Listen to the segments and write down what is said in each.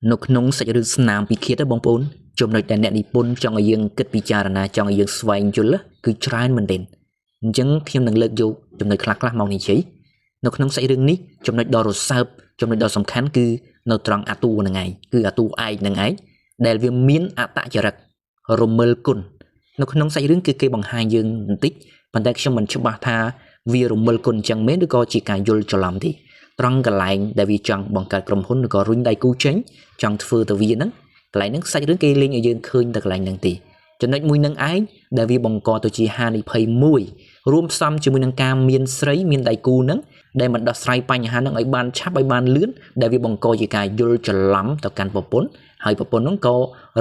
នៅក្នុងសាច់រឿងស្នាមពិឃាតបងប្អូនចំណុចដែលអ្នកនិពន្ធចង់ឲ្យយើងគិតពិចារណាចង់ឲ្យយើងស្វែងយល់គឺច្រើនមែនទែនអញ្ចឹងខ្ញុំនឹងលើកយកចំណុចខ្លះៗមកនិយាយនៅក្នុងសាច់រឿងនេះចំណុចដ៏រសើបចំណុចដ៏សំខាន់គឺនៅត្រង់អាតួនឹងឯងគឺអាតួឯកនឹងឯងដែលវាមានអត្តចរិតរមិលគុណនៅក្នុងសាច់រឿងគឺគេបង្ហាញយើងបន្តិចប៉ុន្តែខ្ញុំមិនច្បាស់ថាវារមិលគុណអញ្ចឹងមែនឬក៏ជាការយល់ច្រឡំទេត្រង់កន្លែងដែលវាចង់បង្កើតក្រុមហ៊ុនឬក៏រុញដៃគូចេញចង់ធ្វើទៅវាហ្នឹងកន្លែងហ្នឹងសាច់រឿងគេលេងឲ្យយើងឃើញតែកន្លែងហ្នឹងទេចំណុចមួយនឹងឯងដែលវាបង្កទៅជាហានិភ័យមួយរួមផ្សំជាមួយនឹងការមានស្រីមានដៃគូហ្នឹងដែលមិនដោះស្រាយបញ្ហាហ្នឹងឲ្យបានឆាប់ឲ្យបានលឿនដែលវាបង្កជាការយល់ច្រឡំទៅកាន់ប្រពន្ធហើយប្រពន្ធហ្នឹងក៏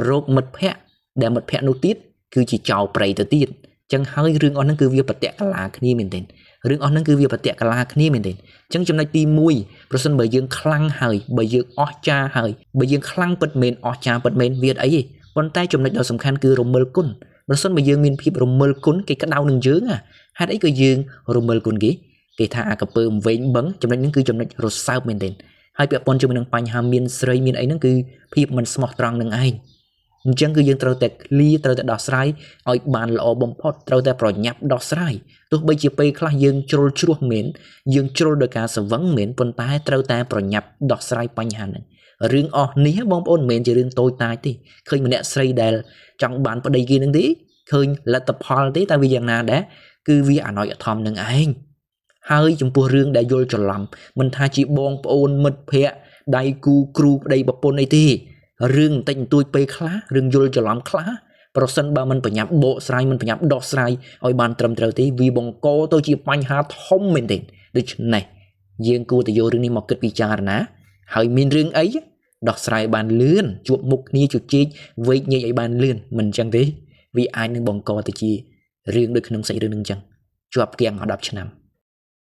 រកមិត្តភ័ក្តិដែលមិត្តភ័ក្តិនោះទៀតគឺជាចោរព្រៃទៅទៀតចឹងហើយរឿងអស់ហ្នឹងគឺវាប្រតិកលាគ្នាមែនទែនរឿងអស់ហ្នឹងគឺវាប្រតិកលាគ្នាមែនទេអញ្ចឹងចំណុចទី1ប្រសិនបើយើងខ្លាំងហើយបើយើងអស្ចារ្យហើយបើយើងខ្លាំងពិតមែនអស្ចារ្យពិតមែនវាអត់អីទេប៉ុន្តែចំណុចដ៏សំខាន់គឺរមិលគុណប្រសិនបើយើងមានភាពរមិលគុណគេក្តៅនឹងយើងហេតុអីក៏យើងរមិលគុណគេថាអាកពើវែងបឹងចំណុចហ្នឹងគឺចំណុចរសើបមែនទេហើយពាក់ព័ន្ធជាមួយនឹងបញ្ហាមានស្រីមានអីហ្នឹងគឺភាពមិនស្មោះត្រង់នឹងឯងអញ្ចឹងគឺយើងត្រូវតែឃ្លាត្រូវតែដោះស្រាយឲ្យបានល្អបំផុតត្រូវតែប្រញាប់ដោះស្រាយទោះបីជាពេលខ្លះយើងជ្រុលជ្រោះមែនយើងជ្រុលដោយការសង្វឹងមែនប៉ុន្តែត្រូវតែប្រញាប់ដោះស្រាយបញ្ហាហ្នឹងរឿងអស់នេះបងប្អូនមិនមែនជារឿងតូចតាចទេឃើញម្នាក់ស្រីដែលចង់បានប្តីគេនឹងទេឃើញលទ្ធផលទេតែវាយ៉ាងណាដែរគឺវាអណោចអធមនឹងឯងហើយចំពោះរឿងដែលយល់ច្រឡំមិនថាជាបងប្អូនមិត្តភ័ក្តិដៃគូគ្រូប្តីប្រពន្ធអីទេរឿងបន្តិចបន្តួចពេលខ្លះរឿងយល់ច្រឡំខ្លះប្រសិនបើមិនប្រញាប់បកស្រាយមិនប្រញាប់ដោះស្រាយឲ្យបានត្រឹមត្រូវទេវាបង្កទៅជាបញ្ហាធំមែនទេដូច្នេះយើងគួរតែយករឿងនេះមកគិតពិចារណាហើយមានរឿងអីដោះស្រាយបានលឿនជួបមុខគ្នាជជែកវែកញែកឲ្យបានលឿនមិនអញ្ចឹងទេវាអាចនឹងបង្កទៅជារឿងដូចក្នុងសាច់រឿងនឹងអញ្ចឹងជាប់គាំង10 ឆ្នាំ